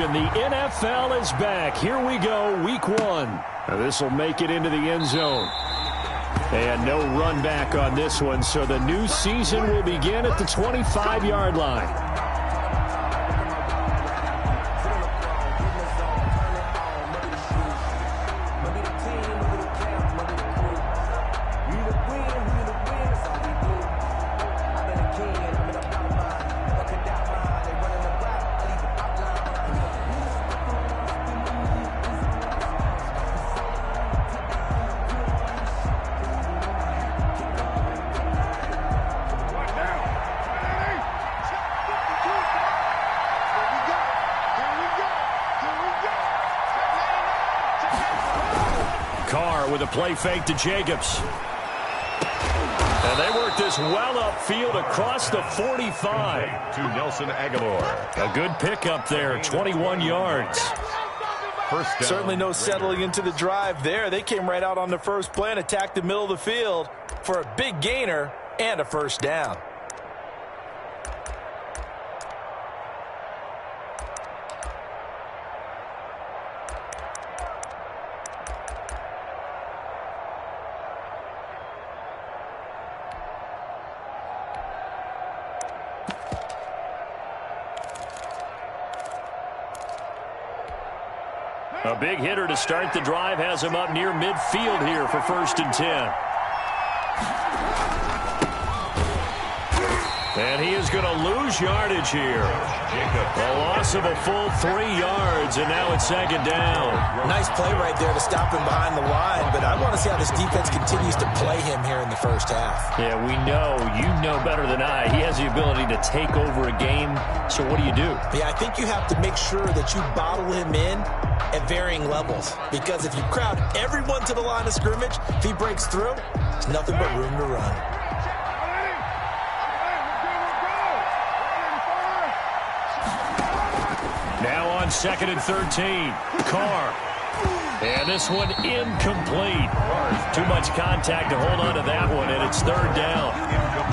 action. The NFL is back. Here we go, week 1. Now this will make it into the end zone. And no run back on this one, so the new season will begin at the 25-yard line. With a play fake to Jacobs. And they work this well upfield across the 45. To Nelson Aguilar. A good pickup there, 21 yards. First down. Certainly no settling into the drive there. They came right out on the first play and attacked the middle of the field for a big gainer and a first down. A big hitter to start the drive has him up near midfield here for 1st and 10. And he is going to lose yardage here. A loss of a full 3 yards, and now it's 2nd down. Nice play right there to stop him behind the line, but I want to see how this defense continues to play him here in the first half. Yeah, we know. You know better than I. He has the ability to take over a game, so what do you do? Yeah, I think you have to make sure that you bottle him in at varying levels, because if you crowd everyone to the line of scrimmage, if he breaks through, there's nothing but room to run. Now on 2nd and 13, Carr. And this one incomplete. Too much contact to hold on to that one, and it's 3rd down.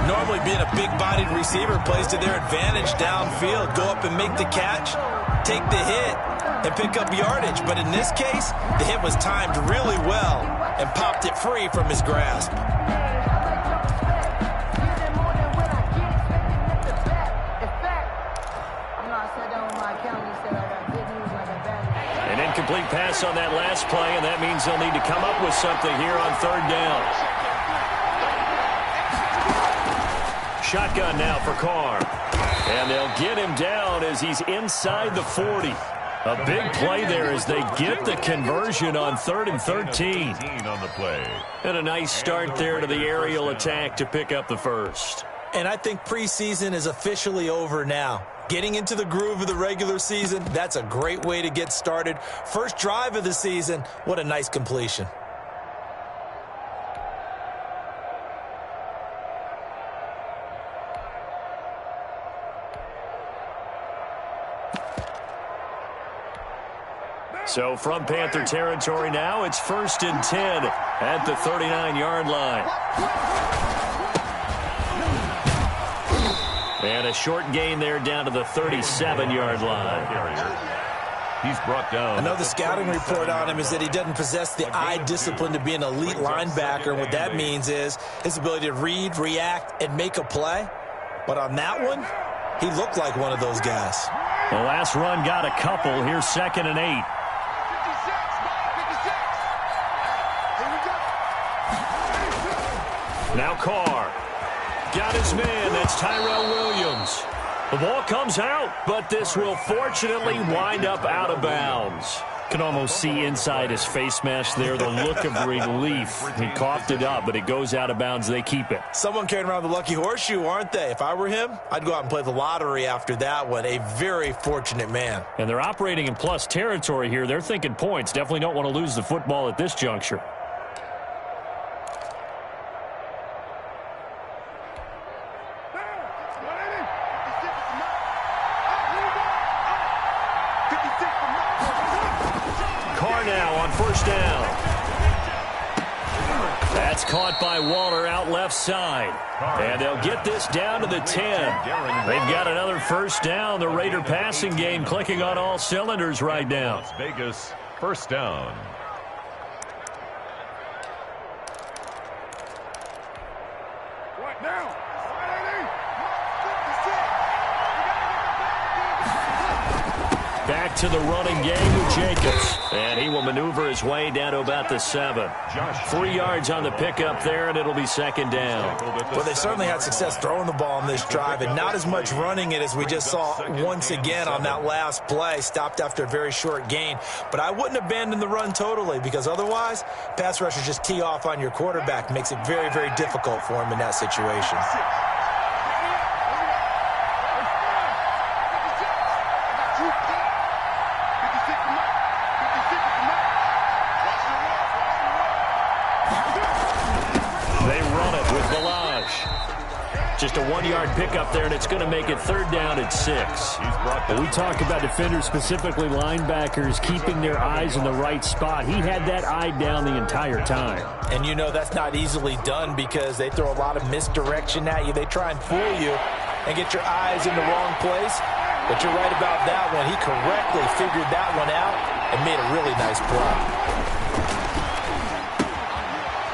Normally being a big-bodied receiver plays to their advantage downfield. Go up and make the catch, take the hit, and pick up yardage. But in this case, the hit was timed really well and popped it free from his grasp. An incomplete pass on that last play, and that means they'll need to come up with something here on 3rd down. Shotgun now for Carr. And they'll get him down as he's inside the 40. A big play there as they get the conversion on 3rd and 13. On the play. And a nice start there to the aerial attack to pick up the first. And I think preseason is officially over now. Getting into the groove of the regular season, that's a great way to get started. First drive of the season, what a nice completion. So from Panther territory now, it's 1st and 10 at the 39-yard line. And a short gain there down to the 37-yard line. He's brought down. I know the scouting report on him is that he doesn't possess the eye discipline to be an elite linebacker. And what that means is his ability to read, react, and make a play. But on that one, he looked like one of those guys. The last run got a couple. Here's 2nd and 8. Now Carr. Got his man. That's Tyrell Williams. The ball comes out, but this will fortunately wind up out of bounds. Can almost see inside his face mask there the look of relief. He coughed it up, but it goes out of bounds. They keep it. Someone carrying around the lucky horseshoe, aren't they? If I were him, I'd go out and play the lottery after that one. A very fortunate man. And they're operating in plus territory here. They're thinking points. Definitely don't want to lose the football at this juncture. That's caught by Waller out left side. And they'll get this down to the 10. They've got another first down. The Raider passing game clicking on all cylinders right now. Las Vegas, first down. Back to the running game with Jacobs. And he will maneuver his way down to about the 7. 3 yards on the pickup there, and it'll be second down. Well, they certainly had success throwing the ball on this drive, and not as much running it as we just saw once again on that last play. Stopped after a very short gain. But I wouldn't abandon the run totally, because otherwise, pass rushers just tee off on your quarterback. Makes it very, very difficult for him in that situation. Just a 1-yard pickup there, and it's going to make it third down at 6. We talk about defenders, specifically linebackers, keeping their eyes in the right spot. He had that eye down the entire time. And you know that's not easily done because they throw a lot of misdirection at you. They try and fool you and get your eyes in the wrong place. But you're right about that one. He correctly figured that one out and made a really nice play.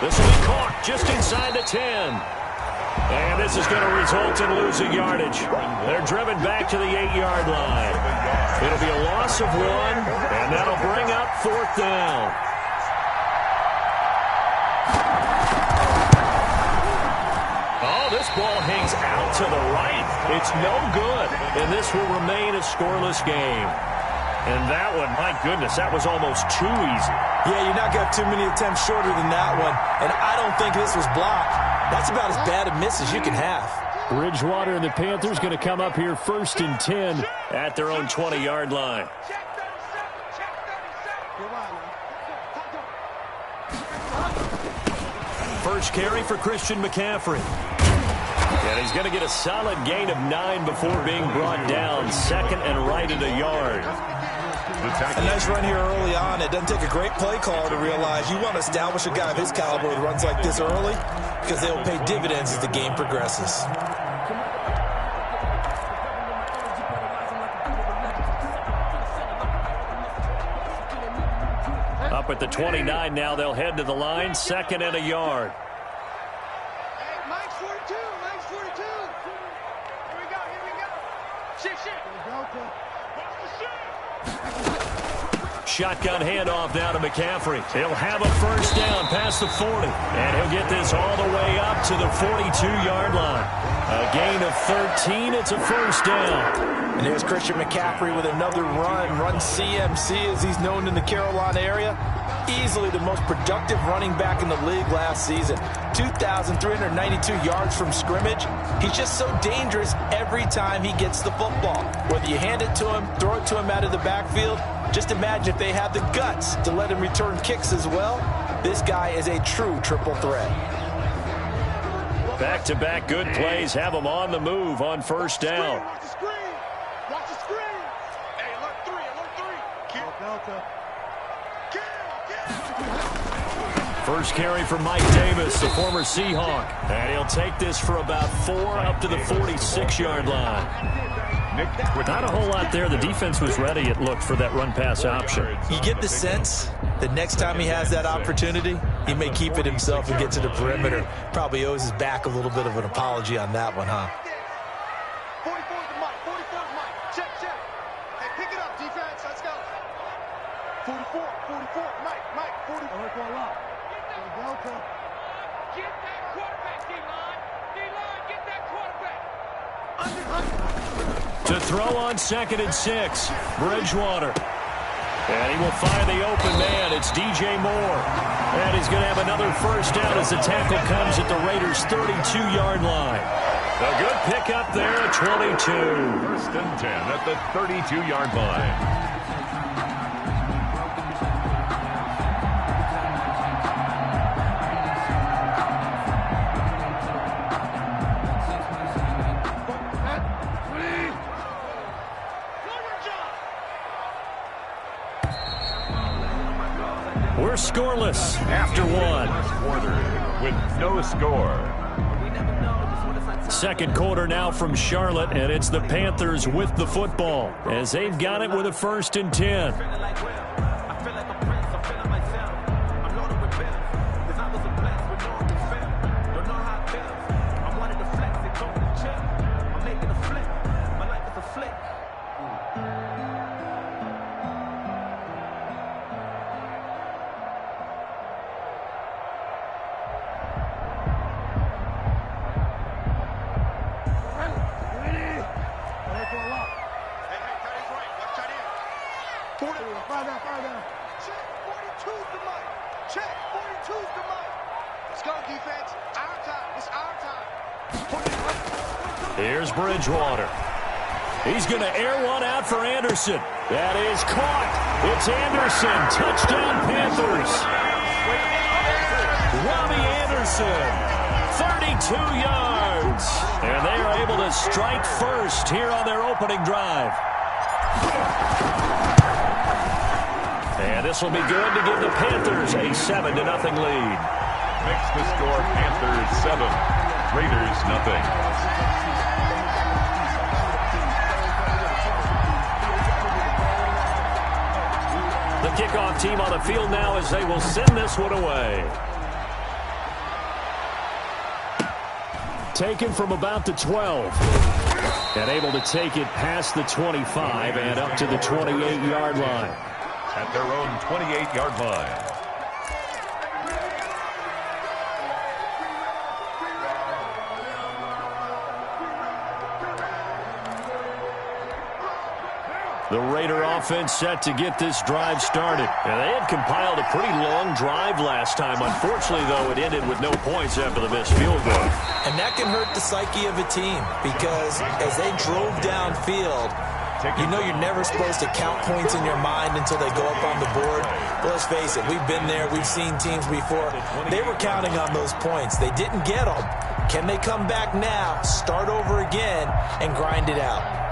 This will be caught just inside the 10. And this is going to result in losing yardage. They're driven back to the 8-yard line. It'll be a loss of 1, and that'll bring up fourth down. Oh, this ball hangs out to the right. It's no good, and this will remain a scoreless game. And that one, my goodness, that was almost too easy. Yeah, you're not going to have too many attempts shorter than that one. And I don't think this was blocked. That's about as bad a miss as you can have. Bridgewater and the Panthers going to come up here first and 10 at their own 20-yard line. First carry for Christian McCaffrey. And he's going to get a solid gain of 9 before being brought down. Second and right at a yard. A nice run here early on. It doesn't take a great play caller to realize you want to establish a guy of his caliber who runs like this early because they'll pay dividends as the game progresses. Up at the 29 now, they'll head to the line. Second and a yard. Shotgun handoff now to McCaffrey. He'll have a first down past the 40. And he'll get this all the way up to the 42-yard line. A gain of 13. It's a first down. And here's Christian McCaffrey with another run CMC as he's known in the Carolina area. Easily the most productive running back in the league last season. 2,392 yards from scrimmage. He's just so dangerous every time he gets the football. Whether you hand it to him, throw it to him out of the backfield, just imagine if they have the guts to let him return kicks as well. This guy is a true triple threat. Back-to-back good plays have him on the move on first down. Watch the screen. Watch the screen. Hey, alert 3, alert 3. Kill. Delta. First carry for Mike Davis, the former Seahawk. And he'll take this for about 4 up to the 46-yard line. Not a whole lot there. The defense was ready, it looked, for that run-pass option. You get the sense that next time he has that opportunity, he may keep it himself and get to the perimeter. Probably owes his back a little bit of an apology on that one, huh? 44 to Mike. 44 to Mike. Check. Hey, pick it up, defense. Let's go. 44. Mike. 44. Delta. Get that quarterback, D-line. D-line, get that quarterback. To throw on second and 6, Bridgewater. And he will find the open man. It's DJ Moore. And he's going to have another first down as the tackle comes at the Raiders' 32-yard line. A good pickup there at 22. First and 10 at the 32-yard line. We're scoreless after one. Quarter with no score. Second quarter now from Charlotte, and it's the Panthers with the football as they've got it with a 1st and 10. Here's Bridgewater. He's going to air one out for Anderson. That is caught. It's Anderson. Touchdown, Panthers. Robbie Anderson, 32 yards. And they are able to strike first here on their opening drive. And this will be good to give the Panthers a 7-0 lead. Makes the score Panthers 7, Raiders nothing. The kickoff team on the field now as they will send this one away. Taken from about the 12. And able to take it past the 25 and up to the 28-yard line. At their own 28-yard line. The Raider offense set to get this drive started. And they had compiled a pretty long drive last time. Unfortunately, though, it ended with no points after the missed field goal. And that can hurt the psyche of a team because as they drove downfield, you know you're never supposed to count points in your mind until they go up on the board. But let's face it, we've been there. We've seen teams before. They were counting on those points. They didn't get them. Can they come back now, start over again, and grind it out?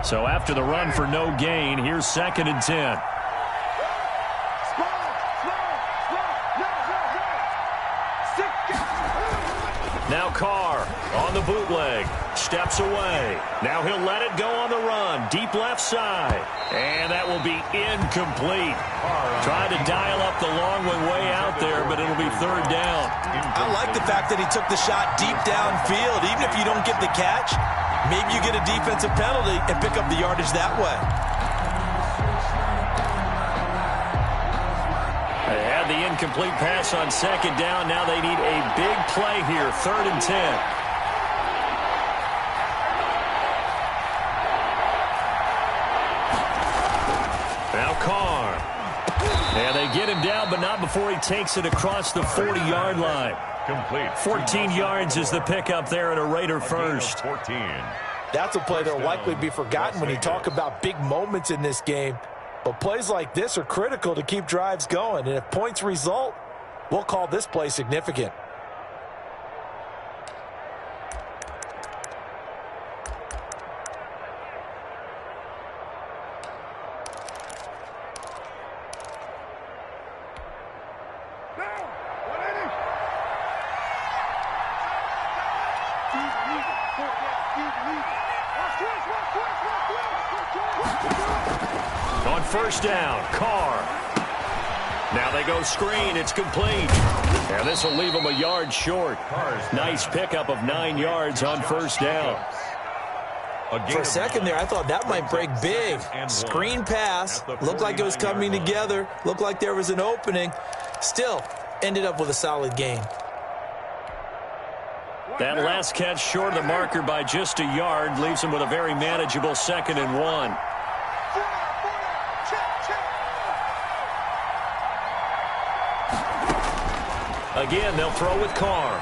So after the run for no gain, here's 2nd and 10. Now Carr on the bootleg. Steps away. Now he'll let it go on the run. Deep left side. And that will be incomplete. Tried to dial up the long one way out there, but it'll be 3rd down. I like the fact that he took the shot deep downfield. Even if you don't get the catch, maybe you get a defensive penalty and pick up the yardage that way. They had the incomplete pass on 2nd down. Now they need a big play here. 3rd and 10. Now Carr. And they get him down, but not before he takes it across the 40-yard line. Complete. 14 yards is the pickup there at a Raider first. 14. That's a play that will likely be forgotten when you talk about big moments in this game. But plays like this are critical to keep drives going. And if points result, we'll call this play significant. On 1st down, Carr. Now they go screen. It's complete. And this will leave them a yard short. Nice pickup of 9 yards on 1st down. For a second there, I thought that might break big. Screen pass. Looked like it was coming together. Looked like there was an opening. Still, ended up with a solid gain. That last catch short of the marker by just a yard leaves him with a very manageable 2nd and 1. Again, they'll throw with Carr.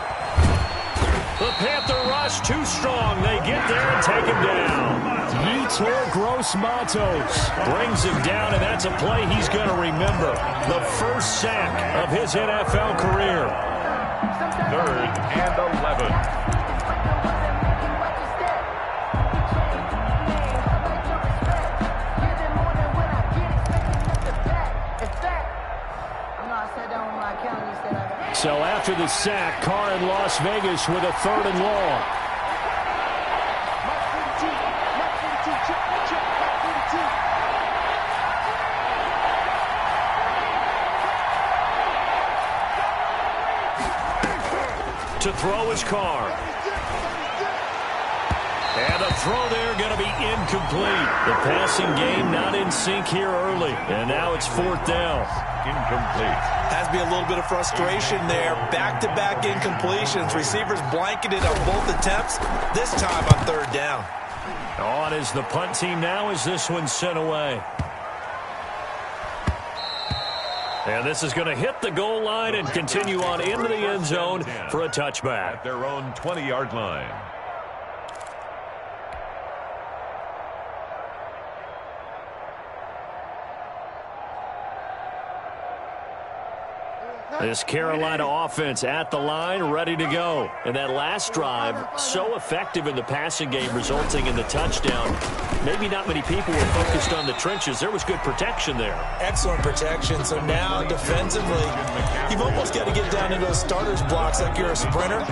The Panther rush too strong. They get there and take him down. Yetur Gross-Matos brings him down, and that's a play he's going to remember. The first sack of his NFL career. 3rd and 11. So after the sack, Carr in Las Vegas with a 3rd and long. To throw his Carr. And the throw there going to be incomplete. The passing game not in sync here early. And now it's 4th down. Incomplete. Has to be a little bit of frustration there. Back-to-back incompletions. Receivers blanketed on both attempts. This time on 3rd down. On is the punt team now as this one's sent away. And this is going to hit the goal line and continue on into the end zone for a touchback. At their own 20-yard line. This Carolina offense at the line, ready to go. And that last drive, so effective in the passing game, resulting in the touchdown. Maybe not many people were focused on the trenches. There was good protection there. Excellent protection. So now defensively, you've almost got to get down into those starters blocks like you're a sprinter.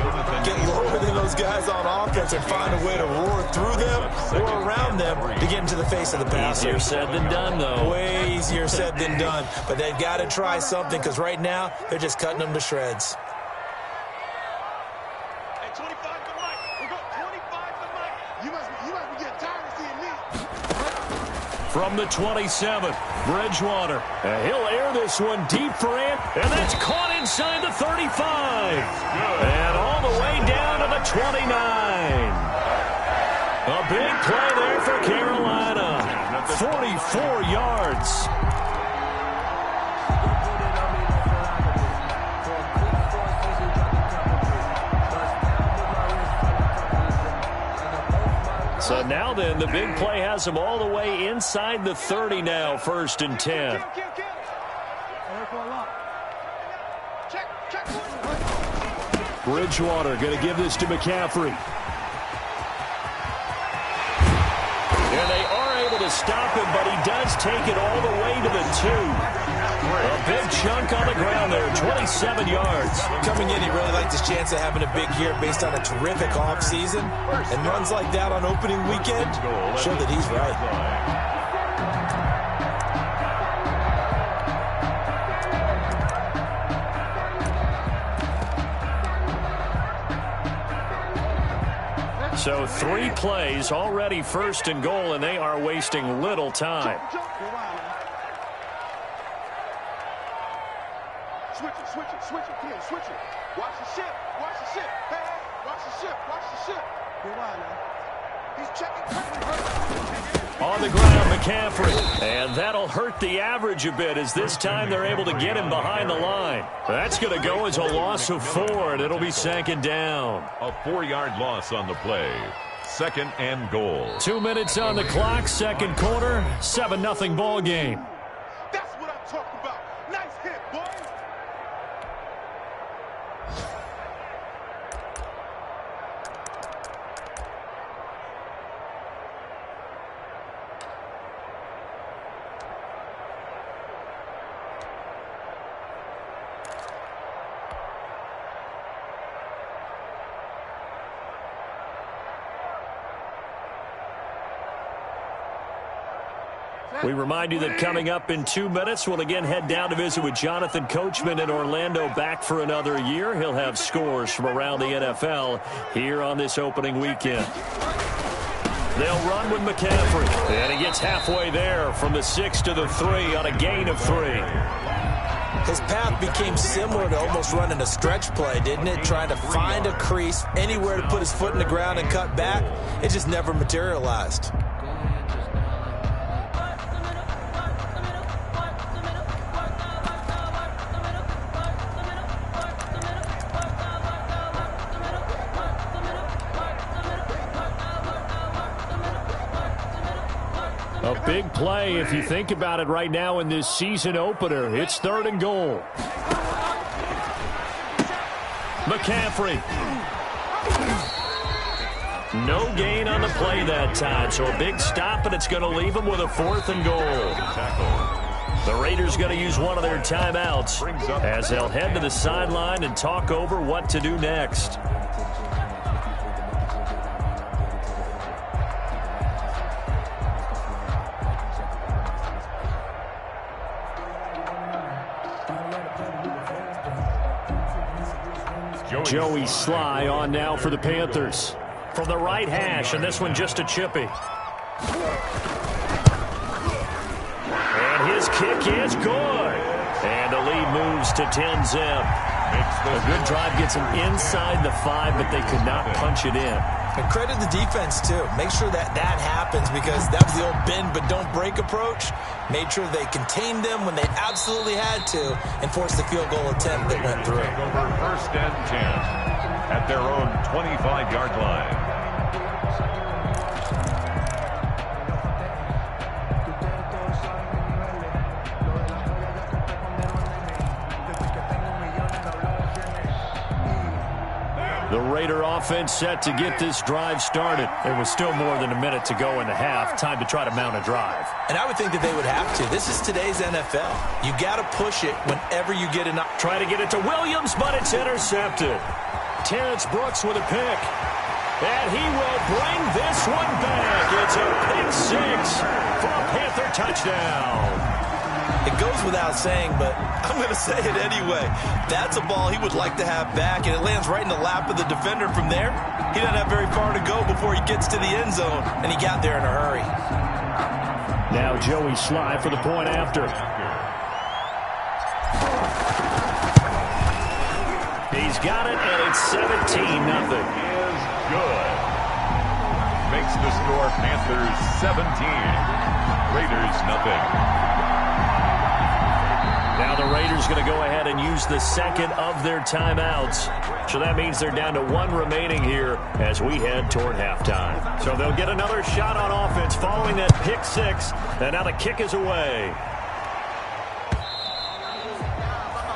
Get lower than those guys on offense and find a way to roar through them or around them to get into the face of the passer. Easier said than done, though. Way easier said than done. But they've got to try something because right now they're just cutting them to shreds. Hey, 25 to Mike. We go 25 to Mike. You must be getting tired of seeing me. From the 27, Bridgewater. He'll air this one deep for Ant, and that's caught inside the 35. And all the way down to the 29. A big play there for Carolina. 44 yards. So now then, the big play has them all the way inside the 30 now, 1st and 10. Bridgewater going to give this to McCaffrey. And they are able to stop him, but he does take it all the way to the 2. A big chunk on the ground there, 27 yards. Coming in, he really liked his chance of having a big year based on a terrific offseason. And runs like that on opening weekend show that he's right. So 3 plays, already 1st and goal, and they are wasting little time. Switch it. Come on, switch it. Watch the ship. Hey, watch the ship. Good line now. He's checking. On the ground, McCaffrey. And that'll hurt the average a bit as this time they're able to get him behind the line. That's going to go as a loss of 4, and it'll be 2nd down. A 4-yard loss on the play. 2nd and goal. 2 minutes on the clock, 2nd quarter, 7-0 ball game. That's what I'm talking about. Nice hit, boy. We remind you that coming up in 2 minutes, we'll again head down to visit with Jonathan Coachman in Orlando, back for another year. He'll have scores from around the NFL here on this opening weekend. They'll run with McCaffrey, and he gets halfway there from the 6 to the 3 on a gain of 3. His path became similar to almost running a stretch play, didn't it? Trying to find a crease, anywhere to put his foot in the ground and cut back. It just never materialized. A big play if you think about it right now in this season opener. It's 3rd and goal. McCaffrey. No gain on the play that time, so a big stop, and it's going to leave them with a 4th and goal. The Raiders going to use one of their timeouts as they'll head to the sideline and talk over what to do next. Joey Sly on now for the Panthers. From the right hash, and this one just a chippy. And his kick is good. And the lead moves to 10-zip. A good drive gets them inside the 5, but they could not punch it in. And credit the defense, too. Make sure that happens, because that was the old bend but don't break approach. Made sure they contained them when they absolutely had to and forced the field goal attempt that went through. Over 1st and 10 at their own 25-yard line. The Raider offense set to get this drive started. There was still more than a minute to go in the half. Time to try to mount a drive. And I would think that they would have to. This is today's NFL. You got to push it whenever you get enough. Try to get it to Williams, but it's intercepted. Terrence Brooks with a pick. And he will bring this one back. It's a pick 6 for a Panther touchdown. It goes without saying, but I'm going to say it anyway. That's a ball he would like to have back, and it lands right in the lap of the defender from there. He doesn't have very far to go before he gets to the end zone, and he got there in a hurry. Now Joey Sly for the point after. He's got it, and it's 17-0. Is good. Makes the score Panthers 17. Raiders nothing. Now the Raiders going to go ahead and use the second of their timeouts. So that means they're down to 1 remaining here as we head toward halftime. So they'll get another shot on offense following that pick 6. And now the kick is away.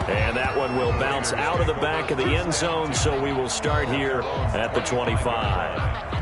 And that one will bounce out of the back of the end zone, so we will start here at the 25.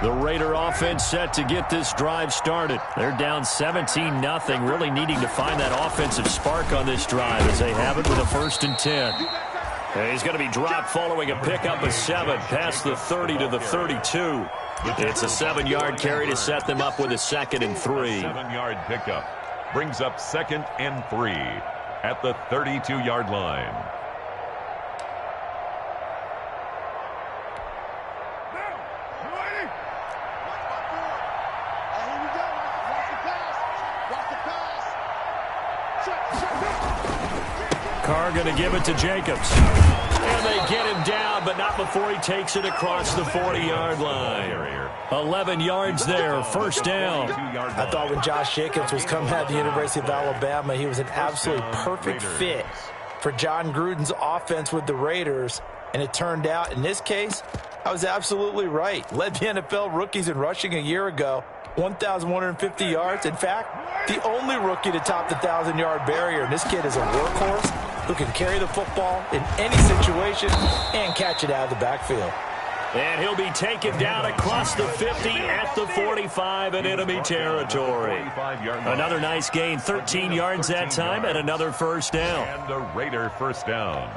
The Raider offense set to get this drive started. They're down 17-0, really needing to find that offensive spark on this drive as they have it with a 1st and 10. And he's going to be dropped following a pickup of 7 past the 30 to the 32. It's a 7-yard carry to set them up with a 2nd and 3. 7-yard pickup brings up 2nd and 3 at the 32-yard line. Carr going to give it to Jacobs. And they get him down, but not before he takes it across the 40-yard line. 11 yards there, 1st down. I thought when Josh Jacobs was coming out of the University of Alabama, he was an absolutely perfect fit for John Gruden's offense with the Raiders. And it turned out, in this case, I was absolutely right. Led the NFL rookies in rushing a year ago, 1,150 yards. In fact, the only rookie to top the 1,000-yard barrier. And this kid is a workhorse who can carry the football in any situation and catch it out of the backfield. And he'll be taken down across the 50 at the 45 in enemy territory. Another nice gain, 13 yards that time, and another 1st down. And a Raider 1st down.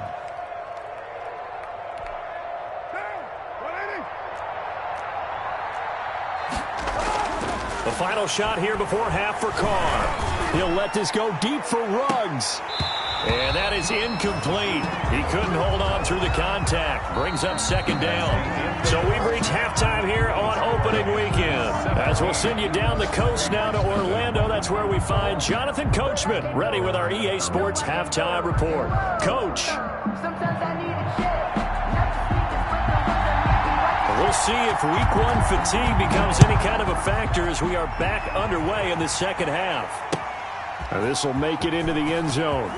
The final shot here before half for Carr. He'll let this go deep for Ruggs. And that is incomplete. He couldn't hold on through the contact. Brings up 2nd down. So we've reached halftime here on opening weekend. As we'll send you down the coast now to Orlando, that's where we find Jonathan Coachman, ready with our EA Sports halftime report. Coach. Sometimes I need a check. The We'll see if week one fatigue becomes any kind of a factor as we are back underway in the second half. And this will make it into the end zone.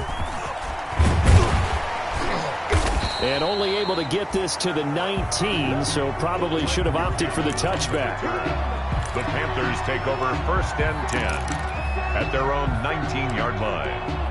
And only able to get this to the 19, so probably should have opted for the touchback. The Panthers take over 1st and 10 at their own 19-yard line.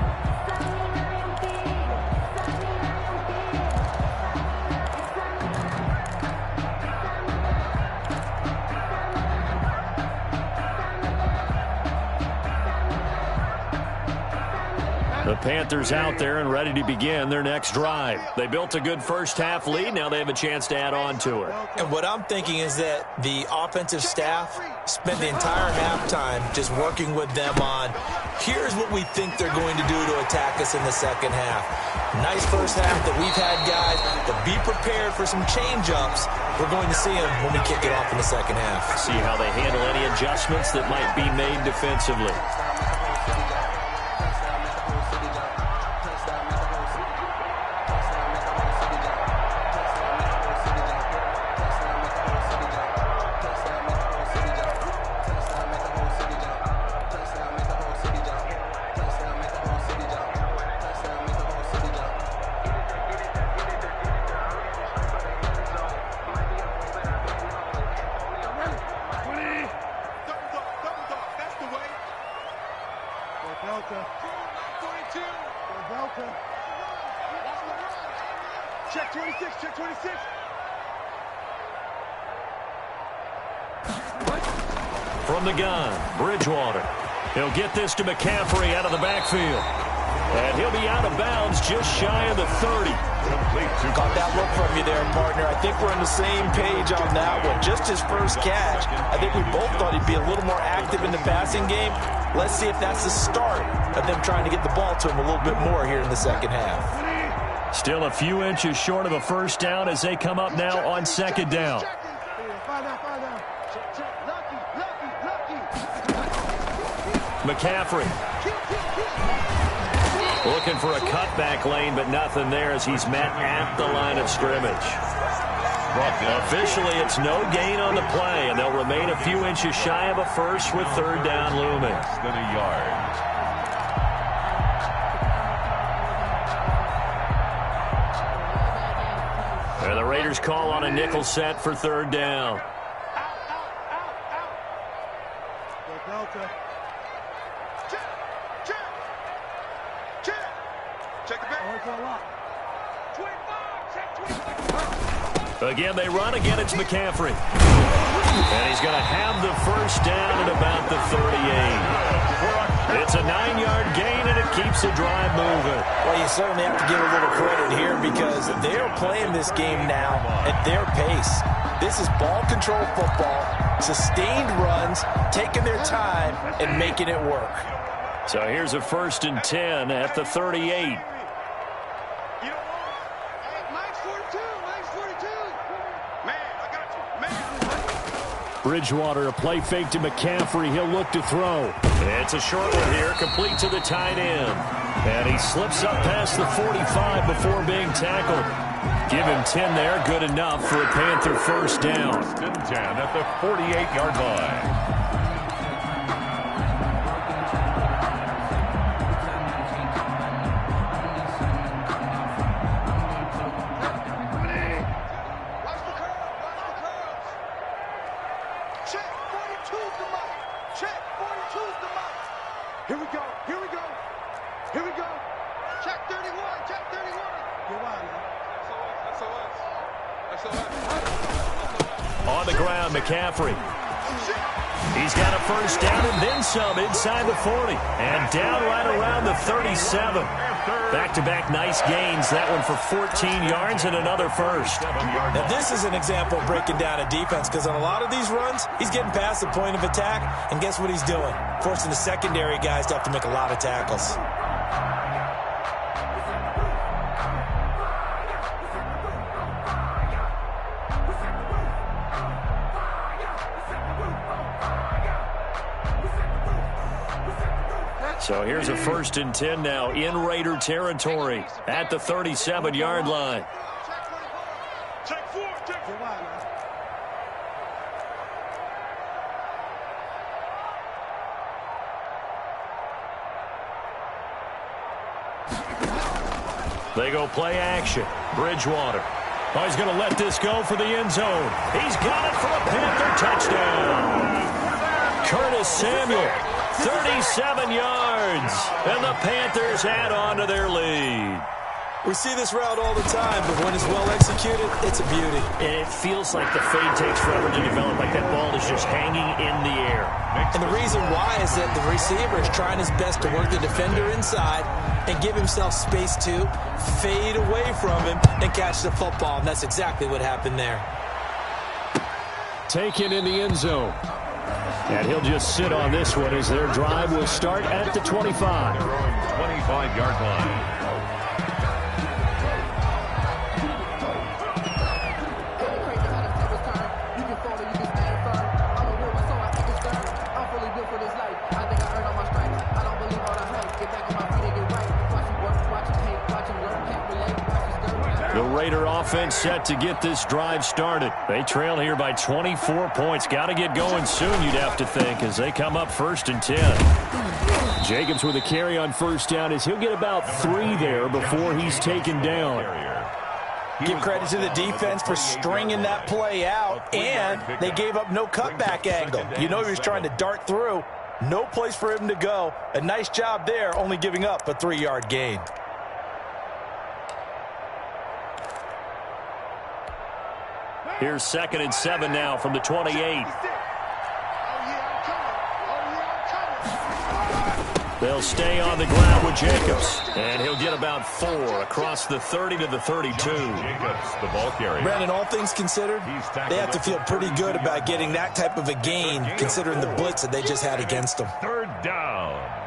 The Panthers out there and ready to begin their next drive. They built a good first-half lead. Now they have a chance to add on to it. And what I'm thinking is that the offensive staff spent the entire halftime just working with them on, here's what we think they're going to do to attack us in the second half. Nice first half that we've had, guys, but be prepared for some change-ups. We're going to see them when we kick it off in the second half. See how they handle any adjustments that might be made defensively. Check 26, check 26. From the gun, Bridgewater. He'll get this to McCaffrey out of the backfield. And he'll be out of bounds just shy of the 30. Got that look from you there, partner. I think we're on the same page on that one. Just his first catch. I think we both thought he'd be a little more active in the passing game. Let's see if that's the start of them trying to get the ball to him a little bit more here in the second half. Still a few inches short of a first down as they come up now on second down. McCaffrey. Looking for a cutback lane, but nothing there as he's met at the line of scrimmage. Officially, it's no gain on the play, and they'll remain a few inches shy of a first with third down looming. Less than a yard. And the Raiders call on a nickel set for third down. Again, they run. Again, it's McCaffrey. And he's going to have the first down at about the 38. It's a 9-yard gain, and it keeps the drive moving. Well, you certainly have to give a little credit here because they're playing this game now at their pace. This is ball control football, sustained runs, taking their time, and making it work. So here's a 1st and 10 at the 38. Bridgewater, a play fake to McCaffrey. He'll look to throw. It's a short one here, complete to the tight end. And he slips up past the 45 before being tackled. Give him 10 there, good enough for a Panther first down. 1st and 10 at the 48-yard line. On the ground, McCaffrey. He's got a first down and then some inside the 40. And down right around the 37. Back-to-back nice gains. That one for 14 yards and another first. Now, this is an example of breaking down a defense because on a lot of these runs, he's getting past the point of attack. And guess what he's doing? Forcing the secondary guys to have to make a lot of tackles. So here's a 1st and 10 now in Raider territory at the 37-yard line. They go play action. Bridgewater. Oh, he's going to let this go for the end zone. He's got it for a Panther touchdown. Curtis Samuel, 37 yards. And the Panthers add on to their lead. We see this route all the time, but when it's well executed, it's a beauty. And it feels like the fade takes forever to develop, like that ball is just hanging in the air. And the reason why is that the receiver is trying his best to work the defender inside and give himself space to fade away from him and catch the football, and that's exactly what happened there. Taken in the end zone. And he'll just sit on this one as their drive will start at the 25. 25-yard line. The Raider offense set to get this drive started. They trail here by 24 points. Got to get going soon, you'd have to think, as they come up 1st and 10. Jacobs with a carry on first down as he'll get about 3 there before he's taken down. Give credit to the defense for stringing that play out, and they gave up no cutback angle. You know he was trying to dart through. No place for him to go. A nice job there, only giving up a 3-yard gain. Here's 2nd and 7 now from the 28. They'll stay on the ground with Jacobs. And he'll get about 4 across the 30 to the 32. Jacobs, the ball carrier. Brandon, all things considered, they have to feel pretty good about getting that type of a gain, considering the blitz that they just had against them. 3rd down.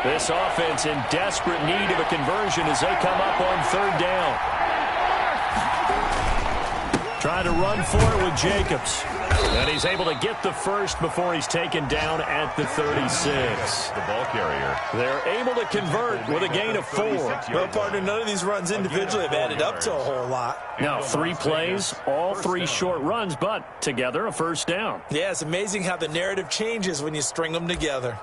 This offense in desperate need of a conversion as they come up on 3rd down. Trying to run for it with Jacobs. And he's able to get the first before he's taken down at the 36. The ball carrier. They're able to convert with a gain of 4. Well, partner, none of these runs individually have added up to a whole lot. Now, 3 plays, all 3 short runs, but together a first down. Yeah, it's amazing how the narrative changes when you string them together.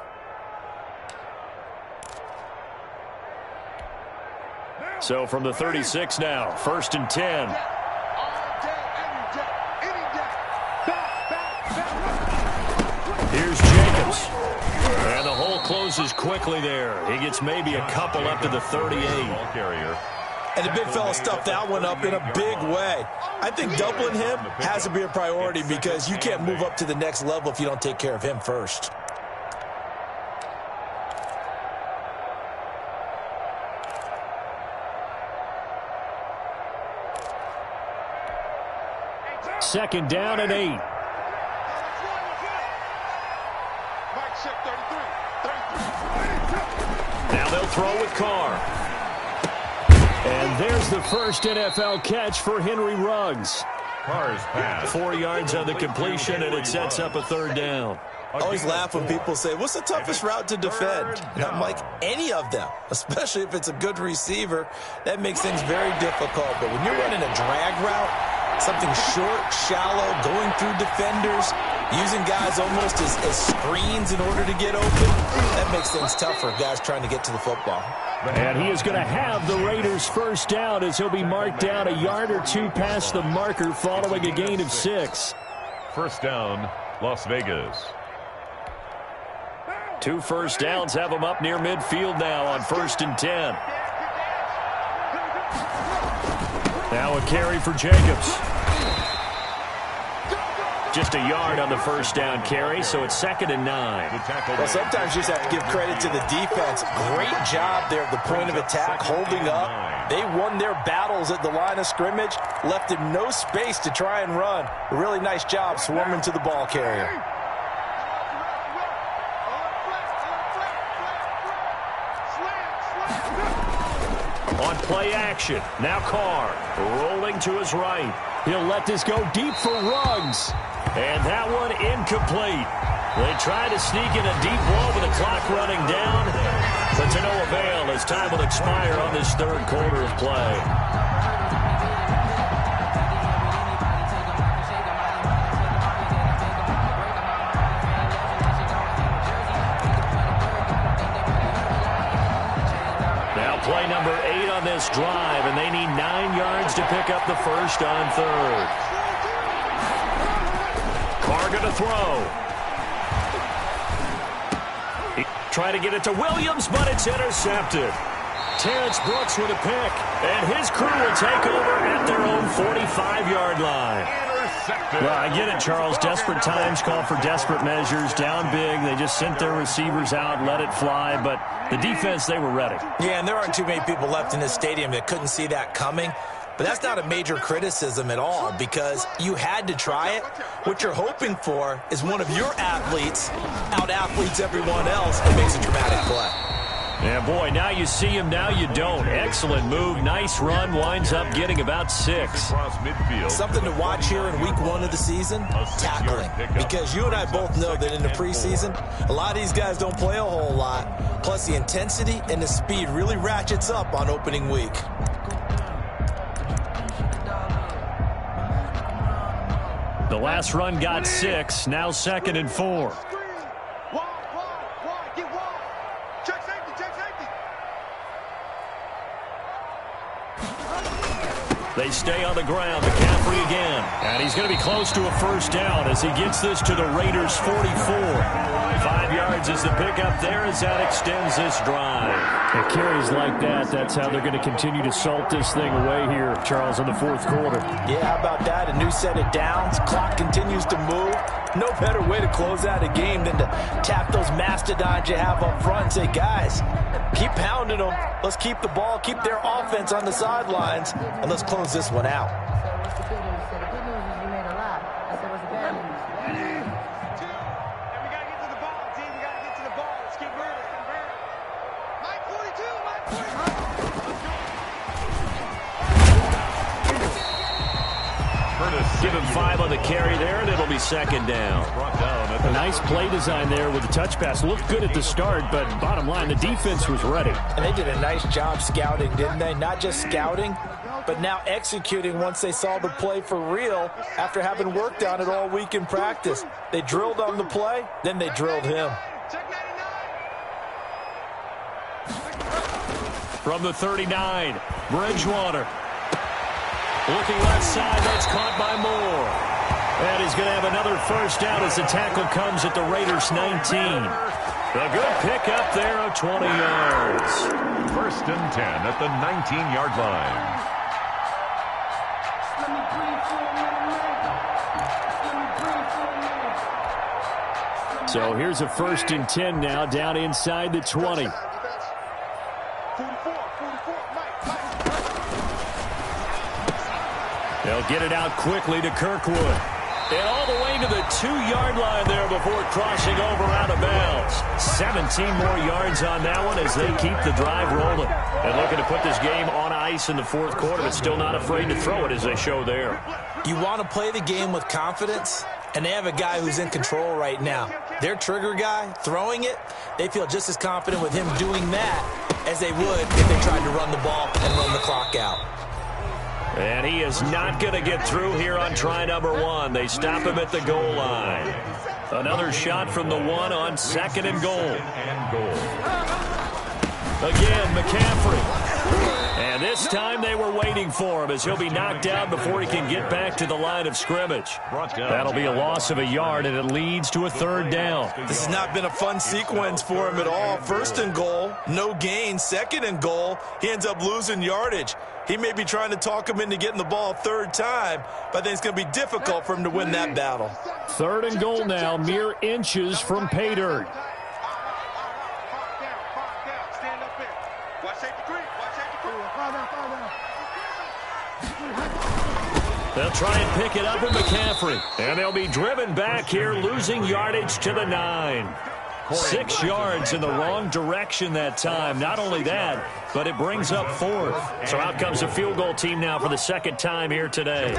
So from the 36 now, 1st and 10. Here's Jacobs. And the hole closes quickly there. He gets maybe a couple up to the 38. And the big fella stuffed that one up in a big way. I think doubling him has to be a priority because you can't move up to the next level if you don't take care of him first. Second down and 8. Now they'll throw with Carr. And there's the first NFL catch for Henry Ruggs. Carr's pass. 4 yards on the completion, and it sets up a 3rd down. I always laugh when people say, what's the toughest route to defend? And I'm like, any of them, especially if it's a good receiver. That makes things very difficult. But when you're running a drag route, something short, shallow, going through defenders, using guys almost as screens in order to get open, that makes things tough for guys trying to get to the football. And he is going to have the Raiders first down as he'll be marked down a yard or 2 past the marker following a gain of 6. First down, Las Vegas. 2 first downs have him up near midfield now on 1st and 10. Now a carry for Jacobs. Just a yard on the first down carry, so it's 2nd and 9. Well, sometimes you just have to give credit to the defense. Great job there at the point of attack, holding up. They won their battles at the line of scrimmage, left him no space to try and run. A really nice job swarming to the ball carrier. On play action, now Carr rolling to his right. He'll let this go deep for Ruggs. And that one incomplete. They try to sneak in a deep ball with the clock running down, but to no avail as time will expire on this 3rd quarter of play. this drive, and they need 9 yards to pick up the first on third. Carr going to throw. Try to get it to Williams, but it's intercepted. Terrence Brooks with a pick, and his crew will take over at their own 45-yard line. Well, I get it, Charles. Desperate times call for desperate measures. Down big, they just sent their receivers out, let it fly, but the defense, they were ready. Yeah, and there aren't too many people left in this stadium that couldn't see that coming. But that's not a major criticism at all because you had to try it. What you're hoping for is one of your athletes out-athletes everyone else and makes a dramatic play. Yeah, boy, now you see him, now you don't. Excellent move, nice run, winds up getting about 6. Something to watch here in week 1 of the season, tackling. Because you and I both know that in the preseason, a lot of these guys don't play a whole lot. Plus the intensity and the speed really ratchets up on opening week. The last run got 6, now 2nd and 4. They stay on the ground. McCaffrey again. And he's going to be close to a first down as he gets this to the Raiders' 44. 5 yards is the pickup there as that extends this drive. And carries like that, that's how they're going to continue to salt this thing away here, Charles, in the fourth quarter. Yeah, how about that? A new set of downs. Clock continues to move. No better way to close out a game than to tap those mastodons you have up front and say, guys, keep pounding them. Let's keep the ball, keep their offense on the sidelines, and let's close this one out. Give him 5 on the carry there, and it'll be 2nd down. A nice play design there with the touch pass. Looked good at the start, but bottom line, the defense was ready. And they did a nice job scouting, didn't they? Not just scouting, but now executing once they saw the play for real after having worked on it all week in practice. They drilled on the play, then they drilled him. From the 39, Bridgewater. Looking left side, that's caught by Moore. And he's going to have another first down as the tackle comes at the Raiders' 19. A good pickup there of 20 yards. 1st and 10 at the 19-yard line. So here's a 1st and 10 now down inside the 20. They'll get it out quickly to Kirkwood. And all the way to the 2-yard line there before crossing over out of bounds. 17 more yards on that one as they keep the drive rolling. And looking to put this game on ice in the fourth quarter, but still not afraid to throw it as they show there. You want to play the game with confidence, and they have a guy who's in control right now. Their trigger guy, throwing it, they feel just as confident with him doing that as they would if they tried to run the ball and run the clock out. And he is not going to get through here on try number 1. They stop him at the goal line. Another shot from the 1 on 2nd and goal. Again, McCaffrey. And this time they were waiting for him as he'll be knocked down before he can get back to the line of scrimmage. That'll be a loss of a yard, and it leads to a 3rd down. This has not been a fun sequence for him at all. 1st and goal, no gain. 2nd and goal, he ends up losing yardage. He may be trying to talk him into getting the ball 3rd time, but I think it's going to be difficult for him to win that battle. 3rd and goal now, mere inches from pay dirt. They'll try and pick it up with McCaffrey. And they'll be driven back here, losing yardage to the 9. 6 yards in the wrong direction that time. Not only that, but it brings up 4th. So out comes the field goal team now for the 2nd time here today.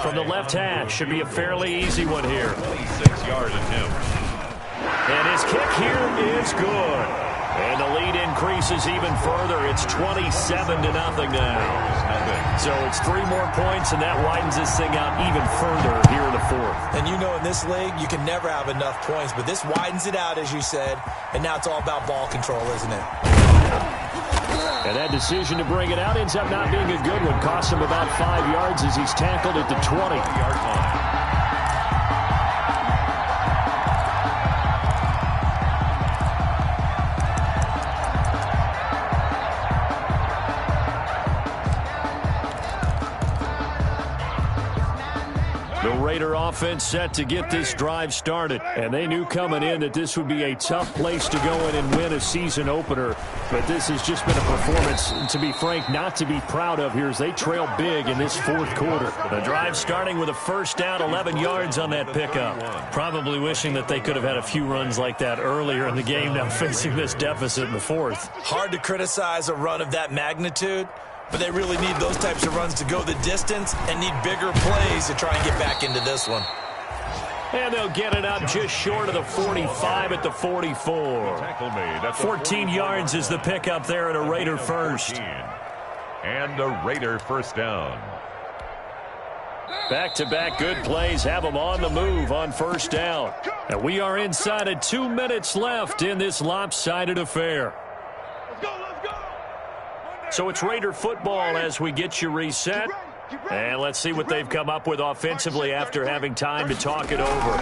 From the left hash, should be a fairly easy one here. 26-yard attempt. And his kick here is good. And the lead increases even further. It's 27-0 now. So it's 3 more points, and that widens this thing out even further here in the 4th. And you know in this league, you can never have enough points, but this widens it out, as you said, and now it's all about ball control, isn't it? And that decision to bring it out ends up not being a good one. Costs him about 5 yards as he's tackled at the 20-yard line. The Raider offense set to get this drive started. And they knew coming in that this would be a tough place to go in and win a season opener. But this has just been a performance, to be frank, not to be proud of here as they trail big in this fourth quarter. The drive starting with a first down, 11 yards on that pickup. Probably wishing that they could have had a few runs like that earlier in the game, now facing this deficit in the fourth. Hard to criticize a run of that magnitude, but they really need those types of runs to go the distance and need bigger plays to try and get back into this one. And they'll get it up just short of the 45 at the 44. 14 yards is the pickup there at a Raider first. And a Raider first down. Back-to-back good plays have them on the move on first down. And we are inside of 2 minutes left in this lopsided affair. So it's Raider football as we get you reset. And let's see what they've come up with offensively after having time to talk it over.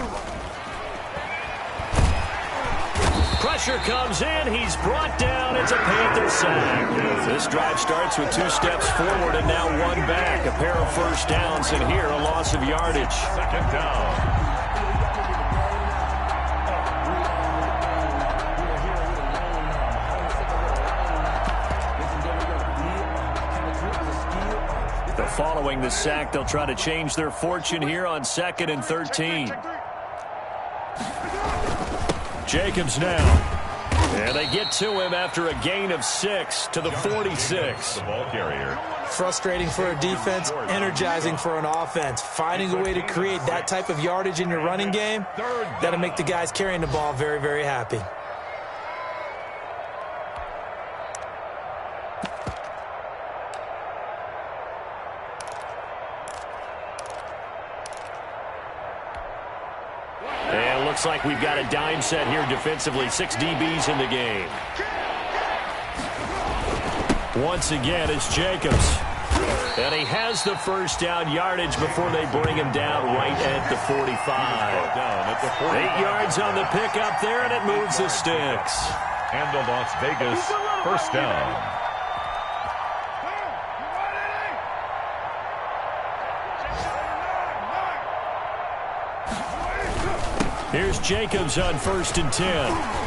Pressure comes in. He's brought down. It's a Panther sack. This drive starts with 2 steps forward and now 1 back. A pair of first downs, and here a loss of yardage. Second down. Following the sack, they'll try to change their fortune here on 2nd and 13. Jacobs now. And they get to him after a gain of 6 to the 46. The ball carrier. Frustrating for a defense, energizing for an offense. Finding a way to create that type of yardage in your running game, that'll make the guys carrying the ball very, very happy. Looks like we've got a dime set here defensively. 6 DBs in the game. Once again, it's Jacobs. And he has the first down yardage before they bring him down right at the 45. 8 yards on the pickup there, and it moves the sticks. And the Las Vegas first down. Here's Jacobs on 1st and 10.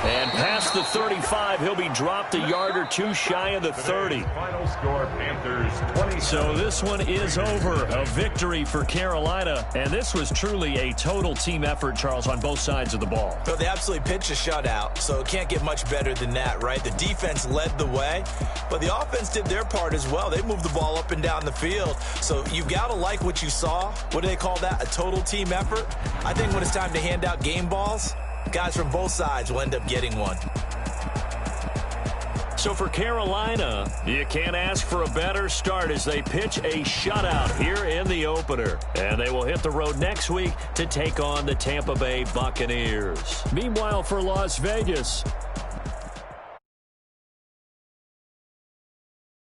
And past the 35, he'll be dropped a yard or 2 shy of the 30. Final score, Panthers 20. So this one is over. A victory for Carolina. And this was truly a total team effort, Charles, on both sides of the ball. So they absolutely pitched a shutout, so it can't get much better than that, right? The defense led the way, but the offense did their part as well. They moved the ball up and down the field. So you've got to like what you saw. What do they call that? A total team effort? I think when it's time to hand out game balls, guys from both sides will end up getting one. So for Carolina, you can't ask for a better start as they pitch a shutout here in the opener. And they will hit the road next week to take on the Tampa Bay Buccaneers. Meanwhile, for Las Vegas,